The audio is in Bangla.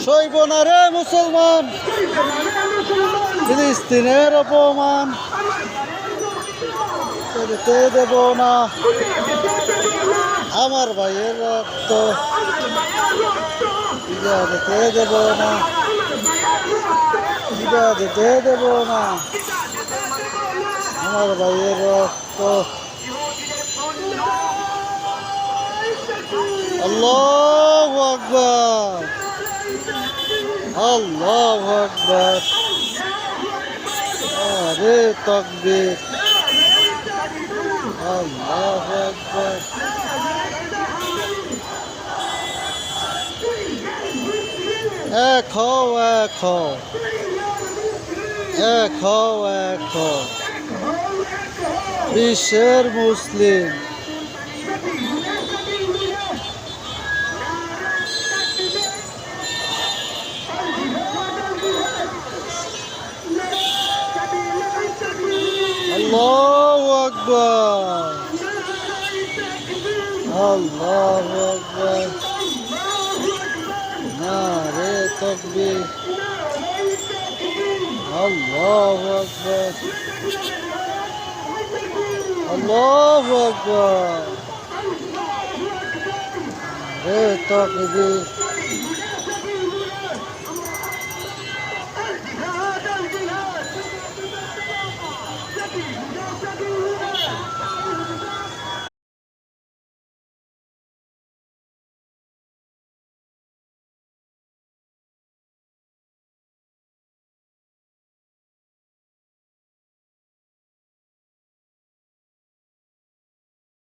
সইব না রে মুসলমান, ফিলিস্তিনের অপমান যেতে দেব না। আমার ভাইয়ের রক্ত যেতে দেব না, যেতে দেব না। আমার ভাইয়ের রক্ত। আল্লাহু আকবার, আল্লাহু আকবার। আরে তাকবীর, আল্লাহু আকবার। এক হও, এক হও, এক হও, এক হও বিশ্বের মুসলিম। আল্লাহু আকবার, আল্লাহু আকবার। নারে তাকবীর, আল্লাহু আকবার, আল্লাহু আকবার। নারে তাকবীর।